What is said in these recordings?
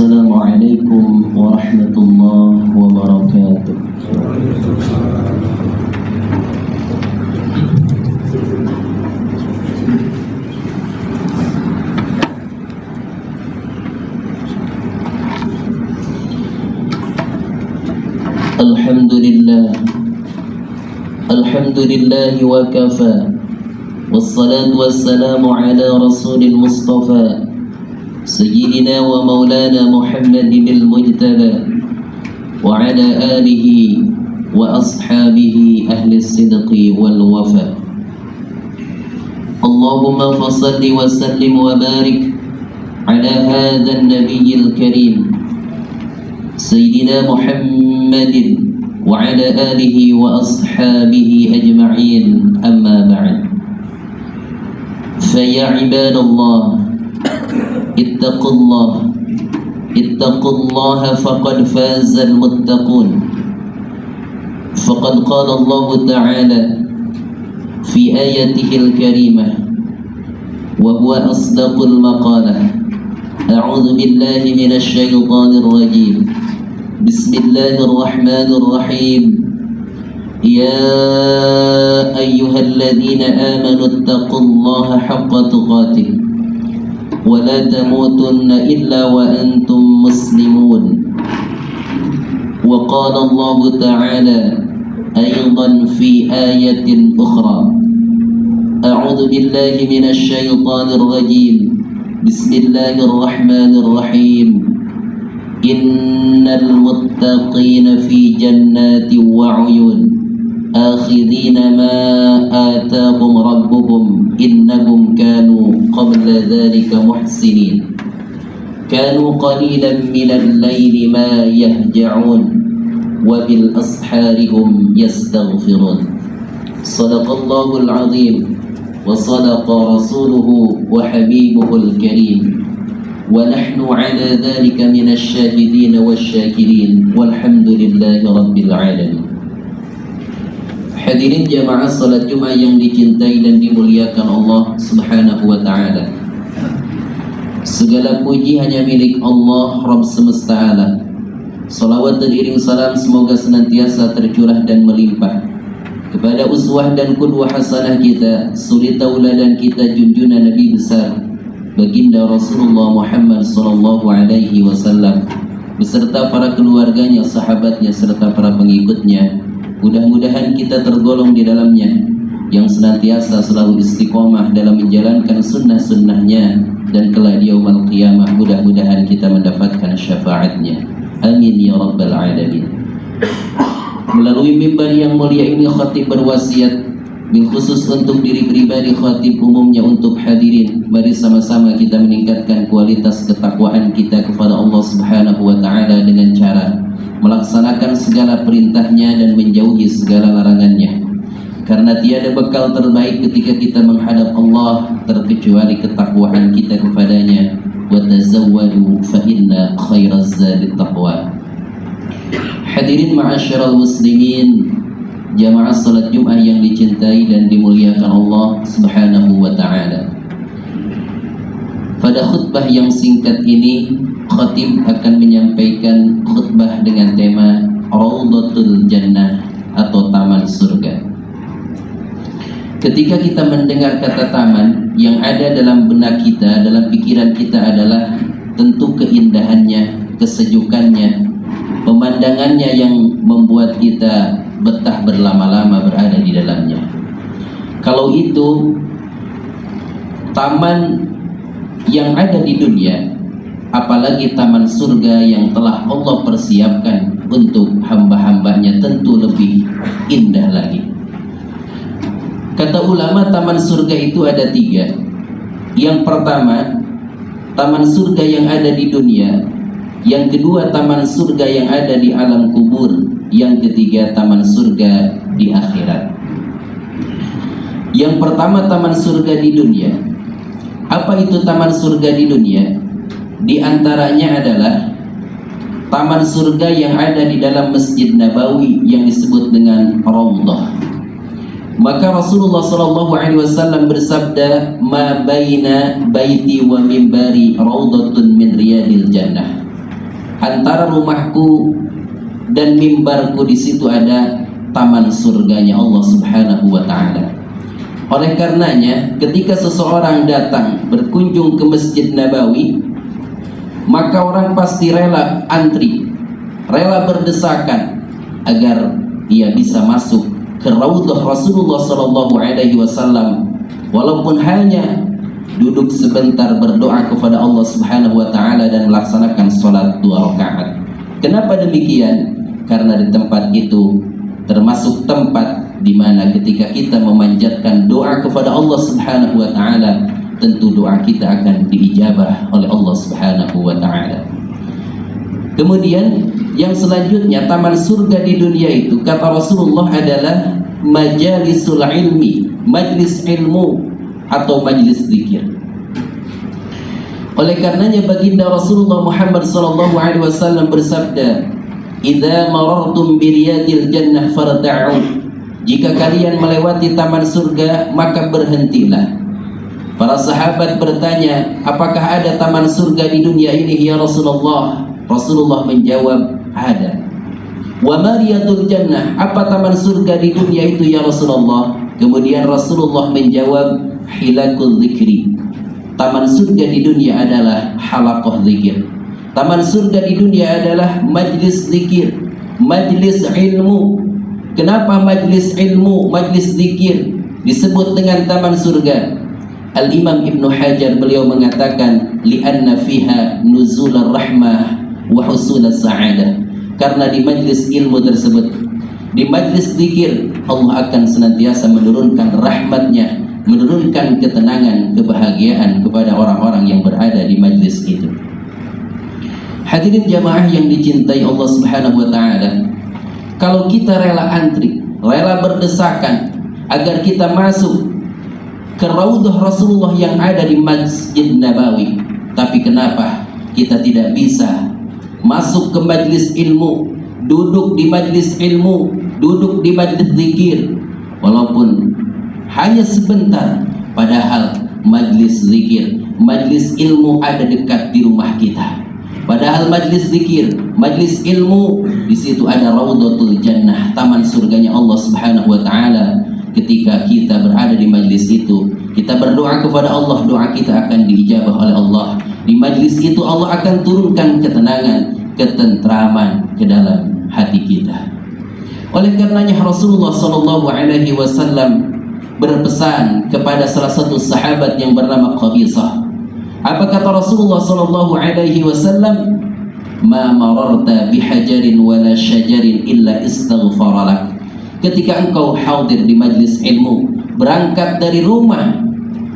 Assalamualaikum warahmatullahi wabarakatuh. Alhamdulillah wa kafa, wassalatu wassalamu ala rasulil mustafa Sayyidina wa maulana Muhammadin al-Mujtaba wa ala alihi wa ashabihi ahli sidqi wal wafa. Allahumma fasalli wa sallim wa barik ala hadha an-nabiyyil karim Sayyidina Muhammadin wa ala alihi wa ashabihi ajma'in, amma ba'd. Fa ya ibadallah, ittaqullaha faqad fazal muttaqun. Faqad qala Allah Ta'ala fi ayatihil karimah wa huwa asdaqul maqalah. A'udzu billahi minasy syaithanir rajim. Bismillahirrahmanirrahim. Ya ayyuhalladzina amanu ittaqullaha haqqa tuqatih ولا تموتن إلا وأنتم مسلمون. وقال الله تعالى أيضا في آية أخرى: أعوذ بالله من الشيطان الرجيم. بسم الله الرحمن الرحيم. إن المتقين في جنات وعيون آخذين ما آتاهم ربهم إنهم كانوا قبل ذلك محسنين كانوا قليلا من الليل ما يهجعون وبالأسحار هم يستغفرون. صدق الله العظيم وصدق رسوله وحبيبه الكريم ونحن على ذلك من الشاهدين والشاكرين والحمد لله رب العالمين. Hadirin jamaah salat Jumat yang dicintai dan dimuliakan Allah Subhanahu wa Ta'ala. Segala puji hanya milik Allah Rabb semesta alam. Salawat dan iring salam semoga senantiasa tercurah dan melimpah kepada uswah dan qudwah hasanah kita, suri tauladan kita, junjungan Nabi besar baginda Rasulullah Muhammad sallallahu alaihi wasallam beserta para keluarganya, sahabatnya serta para pengikutnya. Mudah-mudahan kita tergolong di dalamnya yang senantiasa selalu istiqomah dalam menjalankan sunnah-sunnahnya, dan kelak di yaumul qiyamah mudah-mudahan kita mendapatkan syafaatnya. Amin ya rabbal alamin. Melalui mimbar yang mulia ini khatib berwasiat bil khusus untuk diri pribadi, khatib umumnya untuk hadirin. Mari sama-sama kita meningkatkan kualitas ketakwaan kita kepada Allah Subhanahu wa Ta'ala dengan cara melaksanakan segala perintahnya dan menjauhi segala larangannya, karena tiada bekal terbaik ketika kita menghadap Allah terkecuali ketakwaan kita kepadanya. Wa tazawwadu fa inna khairaz zadi taqwa. Hadirin ma'asyiral muslimin, jamaah salat Jumat yang dicintai dan dimuliakan Allah Subhanahu wa Ta'ala. Pada khutbah yang singkat ini, khatib akan menyampaikan khutbah dengan tema Raudhatul Jannah atau Taman Surga. Ketika kita mendengar kata taman, yang ada dalam benak kita, dalam pikiran kita adalah tentu keindahannya, kesejukannya, pemandangannya yang membuat kita betah berlama-lama berada di dalamnya. Kalau itu taman yang ada di dunia, apalagi taman surga yang telah Allah persiapkan untuk hamba-hambanya, tentu lebih indah lagi. Kata ulama, taman surga itu ada 3. Yang pertama, taman surga yang ada di dunia. Yang kedua, taman surga yang ada di alam kubur. Yang ketiga, taman surga di akhirat. Yang pertama, taman surga di dunia. Apa itu taman surga di dunia? Di antaranya adalah taman surga yang ada di dalam Masjid Nabawi yang disebut dengan Raudhah. Maka Rasulullah SAW bersabda, "Ma baina baiti wa mimbari raudhatun min riyadil jannah." antara rumahku dan mimbarku di situ ada taman surganya Allah Subhanahu wa taala. Oleh karenanya, ketika seseorang datang berkunjung ke Masjid Nabawi, maka orang pasti rela antri, rela berdesakan agar dia bisa masuk ke Raudhah Rasulullah sallallahu alaihi wasallam, walaupun hanya duduk sebentar berdoa kepada Allah Subhanahu wa taala dan melaksanakan salat 2 rakaat. Kenapa demikian? Karena di tempat itu termasuk tempat di mana ketika kita memanjatkan doa kepada Allah Subhanahu wa taala, tentu doa kita akan diijabah oleh Allah Subhanahu wa taala. Kemudian yang selanjutnya, taman surga di dunia itu kata Rasulullah adalah majalisul ilmi, majlis ilmu atau majlis zikir. Oleh karenanya baginda Rasulullah Muhammad sallallahu alaihi wasallam bersabda, "Idza marartum bi riyadil jannah farta'u." Jika kalian melewati taman surga, maka berhentilah. Para sahabat bertanya, apakah ada taman surga di dunia ini ya Rasulullah? Rasulullah menjawab, ada. Wa ma riyadul jannah, apa taman surga di dunia itu ya Rasulullah? Kemudian Rasulullah menjawab, hilakul zikri. Taman surga di dunia adalah halaqah zikir. Taman surga di dunia adalah majlis zikir, majlis ilmu. Kenapa majlis ilmu, majlis zikir disebut dengan taman surga? Al-Imam Ibnu Hajar beliau mengatakan, li'anna fiha nuzular rahmah wa husulas sa'adah. Karena di majlis ilmu tersebut, di majlis zikir, Allah akan senantiasa menurunkan rahmatnya, menurunkan ketenangan, kebahagiaan kepada orang-orang yang berada di majlis itu. Hadirin jamaah yang dicintai Allah Subhanahu wa taala, kalau kita rela antri, rela berdesakan agar kita masuk ke Raudhah Rasulullah yang ada di Masjid Nabawi, tapi kenapa kita tidak bisa masuk ke majlis ilmu, duduk di majlis ilmu, duduk di majlis zikir, walaupun hanya sebentar, padahal majlis zikir, majlis ilmu ada dekat di rumah kita. Padahal majlis zikir, majlis ilmu, di situ ada Raudhatul Jannah, taman surganya Allah Subhanahu wa taala. Ketika kita berada di majlis itu, kita berdoa kepada Allah, doa kita akan diijabah oleh Allah. Di majlis itu Allah akan turunkan ketenangan, ketentraman ke dalam hati kita. Oleh karenanya Rasulullah sallallahu alaihi wasallam berpesan kepada salah satu sahabat yang bernama Qabisah. Apa kata Rasulullah sallallahu alaihi wasallam? Ma mararta bihajarin wala syajarin illa istaghfara lak. Ketika engkau hadir di majlis ilmu, berangkat dari rumah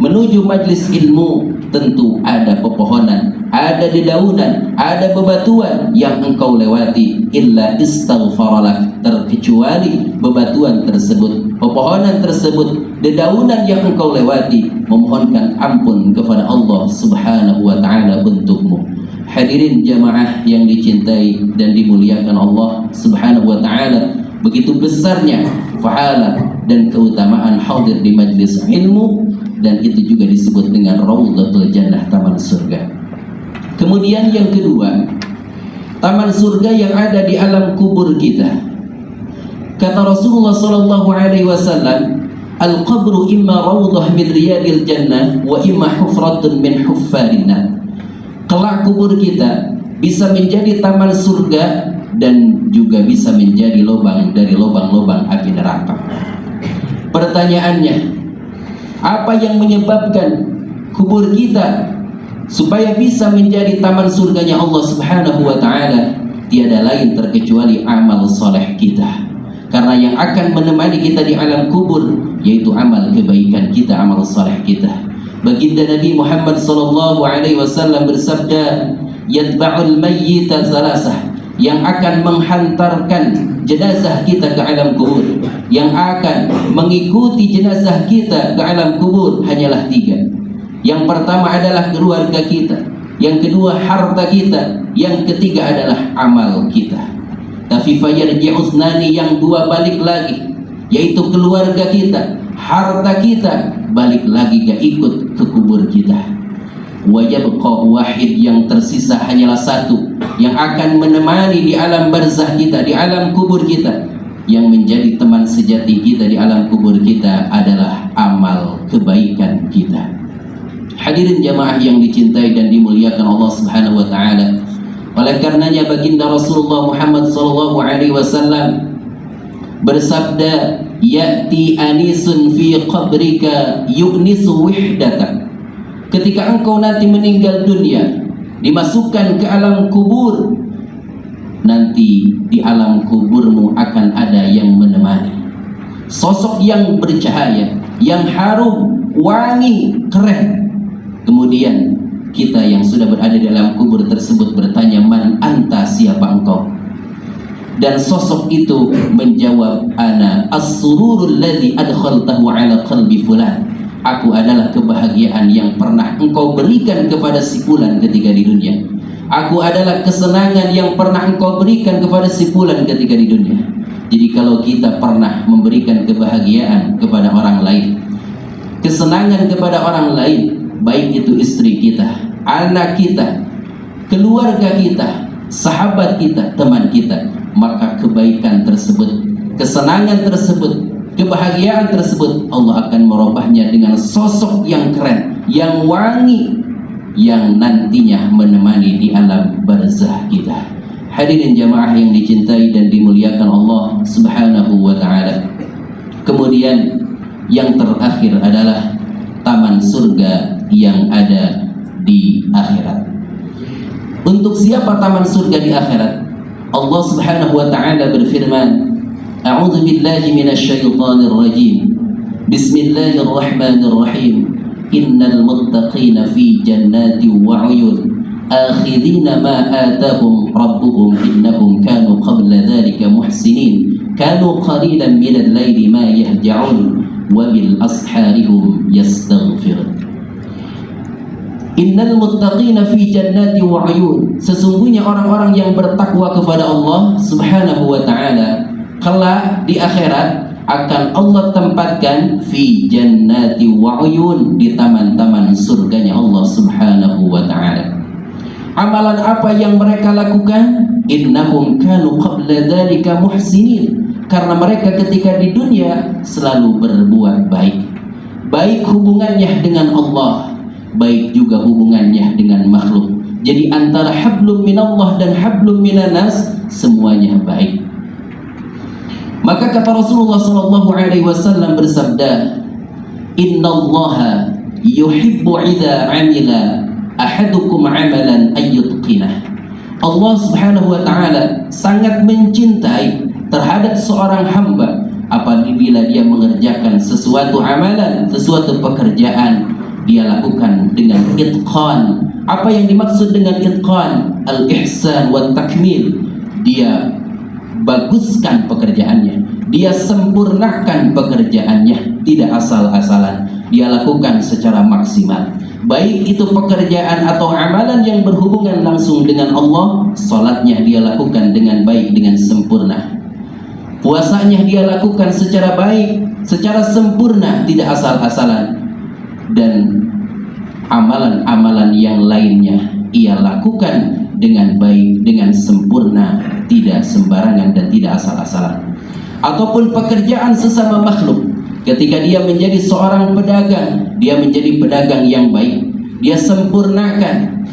menuju majlis ilmu, tentu ada pepohonan, ada dedaunan, ada bebatuan yang engkau lewati, illa istaghfara lak, terkecuali bebatuan tersebut, pepohonan tersebut, dedaunan yang engkau lewati memohonkan ampun kepada Allah Subhanahu wa taala untukmu. Hadirin jamaah yang dicintai dan dimuliakan Allah Subhanahu wa taala, begitu besarnya pahala dan keutamaan hadir di majlis ilmu, dan itu juga disebut dengan Raudhatul Jannah, taman surga. Kemudian yang kedua, taman surga yang ada di alam kubur kita. Kata Rasulullah sallallahu alaihi wasallam, al-qabru imma raudhah min riyadil jannah wa imma hufratun min huffarin nar. Kelak kubur kita bisa menjadi taman surga dan juga bisa menjadi lubang dari lubang-lubang api neraka. Pertanyaannya, apa yang menyebabkan kubur kita supaya bisa menjadi taman surganya Allah Subhanahu wa taala? Tiada lain terkecuali amal soleh kita. Karena yang akan menemani kita di alam kubur yaitu amal kebaikan kita, amal saleh kita. Baginda Nabi Muhammad sallallahu alaihi wasallam bersabda, "Yatba'ul mayyita salasah." Yang akan menghantarkan jenazah kita ke alam kubur, yang akan mengikuti jenazah kita ke alam kubur hanyalah 3. Yang pertama adalah keluarga kita, yang kedua harta kita, yang ketiga adalah amal kita. Tapi fayarji'usnani, yang 2 balik lagi, yaitu keluarga kita, harta kita balik lagi gak ikut ke kubur kita. Wa yabqa wahid, yang tersisa hanyalah 1, yang akan menemani di alam barzah kita, di alam kubur kita. Yang menjadi teman sejati kita di alam kubur kita adalah amal kebaikan kita. Hadirin jamaah yang dicintai dan dimuliakan Allah Subhanahu wa taala. Oleh karenanya baginda Rasulullah Muhammad sallallahu alaihi wasallam bersabda, "Ya'ti anisun fi qabrika yu'nisu wihdatak." Ketika engkau nanti meninggal dunia, dimasukkan ke alam kubur, nanti di alam kuburmu akan ada yang menemani. Sosok yang bercahaya, yang harum, wangi, keren. Kemudian kita yang sudah berada di dalam kubur tersebut bertanya, "Man anta, siapa engkau?" Dan sosok itu menjawab, "Ana as-sururul ladzi adkhaltahu ala qalbi fulan." Aku adalah kebahagiaan yang pernah engkau berikan kepada si fulan ketika di dunia. Aku adalah kesenangan yang pernah engkau berikan kepada si fulan ketika di dunia. Jadi kalau kita pernah memberikan kebahagiaan kepada orang lain, kesenangan kepada orang lain, baik itu istri kita, anak kita, keluarga kita, sahabat kita, teman kita, maka kebaikan tersebut, kesenangan tersebut, kebahagiaan tersebut Allah akan merubahnya dengan sosok yang keren, yang wangi, yang nantinya menemani di alam barzah kita. Hadirin jamaah yang dicintai dan dimuliakan Allah Subhanahu wa taala. Kemudian yang terakhir adalah taman surga yang ada di akhirat. Untuk siapa taman surga di akhirat? Allah Subhanahu wa taala berfirman, "A'udzu billahi minasyaitonir rajim. Bismillahirrahmanirrahim. Innal muttaqina fi jannati wa 'uyun. Akhidina ma atahum rabbuhum innahum kanu qabla dhalika muhsinin. Kanu qalilan minal laili ma yahja'un wa bil asharihum yastaghfirun." Innal muttaqina fi jannati wa 'uyun. Sesungguhnya orang-orang yang bertakwa kepada Allah Subhanahu wa taala kelak di akhirat akan Allah tempatkan fi jannati wa 'uyun, di taman-taman surganya Allah Subhanahu wa taala. Amalan apa yang mereka lakukan? Innahum kanu qabla dzalika muhsinin. Karena mereka ketika di dunia selalu berbuat baik. Baik hubungannya dengan Allah, baik juga hubungannya dengan makhluk. Jadi antara hablum minallah dan hablum minanas semuanya baik. Maka kata Rasulullah sallallahu alaihi wasallam bersabda, "Innallaha yuhibbu idza 'amila ahadukum 'amalan ayyutqinah." Allah Subhanahu wa taala sangat mencintai terhadap seorang hamba apabila dia mengerjakan sesuatu amalan, sesuatu pekerjaan, dia lakukan dengan itqan. Apa yang dimaksud dengan itqan? Al-ihsan wa takmil. Dia baguskan pekerjaannya, dia sempurnakan pekerjaannya, tidak asal-asalan, dia lakukan secara maksimal. Baik itu pekerjaan atau amalan yang berhubungan langsung dengan Allah, salatnya dia lakukan dengan baik, dengan sempurna. Puasanya dia lakukan secara baik, secara sempurna, tidak asal-asalan. Dan amalan-amalan yang lainnya ia lakukan dengan baik, dengan sempurna, tidak sembarangan dan tidak asal-asalan. Ataupun pekerjaan sesama makhluk, ketika dia menjadi seorang pedagang, dia menjadi pedagang yang baik, dia sempurnakan,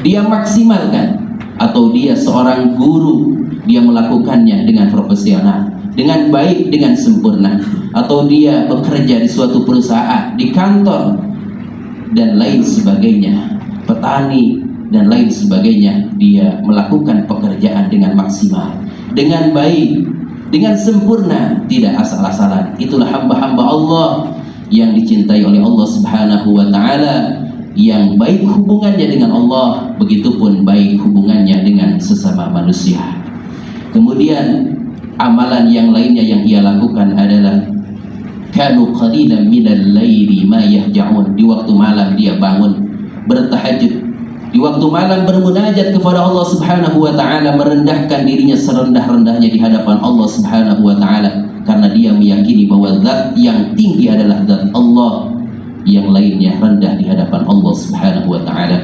dia maksimalkan. Atau dia seorang guru, dia melakukannya dengan profesional, dengan baik, dengan sempurna. Atau dia bekerja di suatu perusahaan, di kantor dan lain sebagainya, petani dan lain sebagainya, dia melakukan pekerjaan dengan maksimal, dengan baik, dengan sempurna, tidak asal-asalan. Itulah hamba-hamba Allah yang dicintai oleh Allah Subhanahu wa taala, yang baik hubungannya dengan Allah, begitupun baik hubungannya dengan sesama manusia. Kemudian amalan yang lainnya yang ia lakukan adalah kanu qalilan minal laili ma yahja'un. Di waktu malam dia bangun bertahajud, di waktu malam bermunajat kepada Allah Subhanahu wa taala, merendahkan dirinya serendah-rendahnya di hadapan Allah Subhanahu wa taala, karena dia meyakini bahwa zat yang tinggi adalah zat Allah, yang lainnya rendah di hadapan Allah Subhanahu wa taala.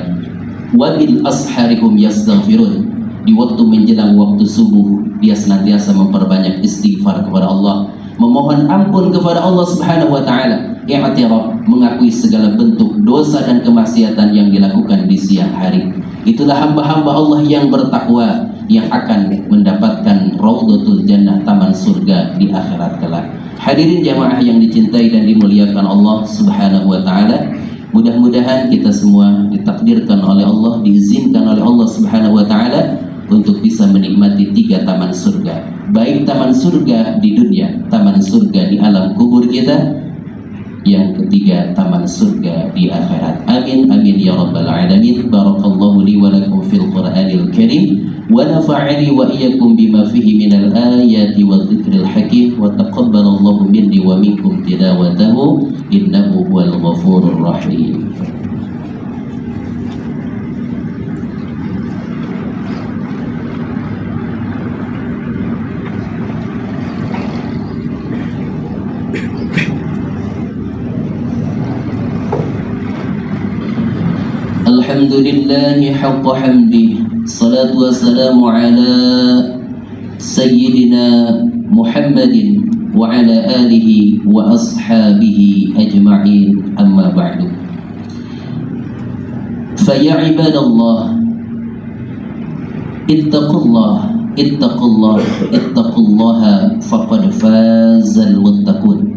Wa bil asharihum yastaghfirun. di waktu menjelang waktu subuh dia senantiasa memperbanyak istighfar kepada Allah, memohon ampun kepada Allah Subhanahu wa taala, i'tiraf, mengakui segala bentuk dosa dan kemaksiatan yang dilakukan di siang hari. Itulah hamba-hamba Allah yang bertakwa yang akan mendapatkan Raudhatul Jannah, taman surga di akhirat kelak. Hadirin jamaah yang dicintai dan dimuliakan Allah Subhanahu wa taala, mudah-mudahan kita semua ditakdirkan oleh Allah, diizinkan oleh Allah Subhanahu wa taala untuk bisa menikmati 3 taman surga. Baik taman surga di dunia, taman surga di alam kubur kita, yang ketiga taman surga di akhirat. Amin amin ya rabbal alamin. Barakallahu li wa lakum fil Qur'anil Karim wa nafa'ani wa iyyakum bima fihi minal ayati wa dzikril hakim wa taqabbalallahu minni wa minkum tilawatahu innahu huwal ghafurur rahim. Alhamdulillahi haqqa hamdi, salatu wassalamu ala sayyidina Muhammadin wa ala alihi wa ashabihi ajma'in, amma ba'du. Faya ibadallah, ittaqullaha faqad fazal muttaqun.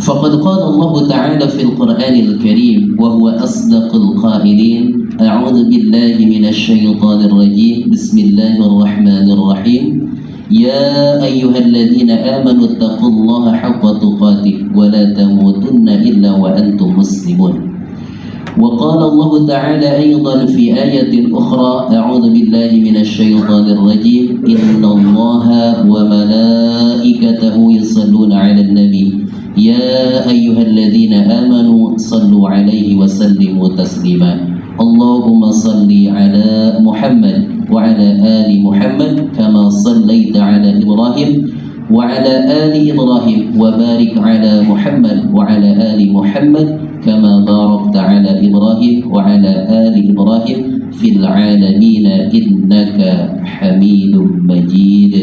فقد قال الله تعالى في القرآن الكريم وهو أصدق القائلين: أعوذ بالله من الشيطان الرجيم بسم الله الرحمن الرحيم يا أيها الذين آمنوا اتقوا الله حق تقاته ولا تموتن إلا وأنتم مسلمون. وقال الله تعالى أيضا في آية أخرى: أعوذ بالله من الشيطان الرجيم إن الله وملائكته يصلون على النبي يا أيها الذين آمنوا صلوا عليه وسلموا تسليما. اللهم صل على محمد وعلى آل محمد كما صليت على إبراهيم وعلى آل إبراهيم وبارك على محمد وعلى آل محمد كما باركت على إبراهيم وعلى آل إبراهيم في العالمين إنك حميد مجيد.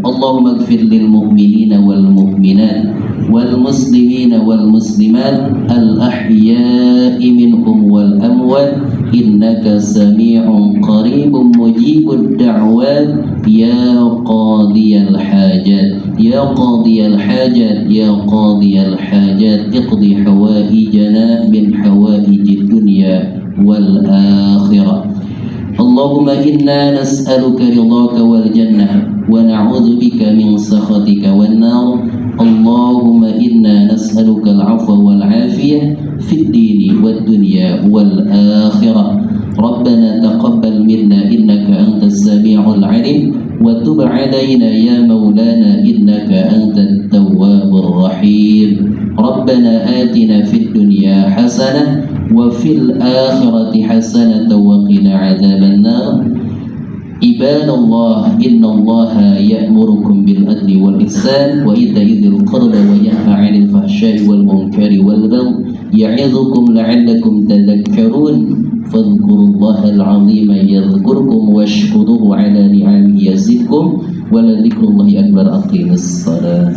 اللهم اغفر للمؤمنين والمؤمنات والمسلمين والمسلمات الأحياء منهم والأموات إنك سميع قريب مجيب الدعوات يا قاضي الحاجات يا قاضي الحاجات يا قاضي الحاجات اقضي حوائجنا من حوائج الدنيا والآخرة. اللهم إنا نسألك رضاك والجنة ونعوذ بك من سخطك والنار. اللهم إنا نسألك العفو والعافية في الدين والدنيا والآخرة. ربنا تقبل منا إنك أنت السميع العليم وتب علينا يا مولانا إنك أنت التواب الرحيم. ربنا آتنا في الدنيا حسنة وفي الآخرة حسنة وقنا عذاب النار. عباد الله إن الله يأمركم بالعدل والإحسان وإيتاء ذي القربى وينهى عن الفحشاء والمنكر والبغي يعظكم لعلكم تذكرون. فاذكروا الله العظيم يذكركم واشكروه على نعمه يزدكم ولذكر الله أكبر. أقيموا الصلاة.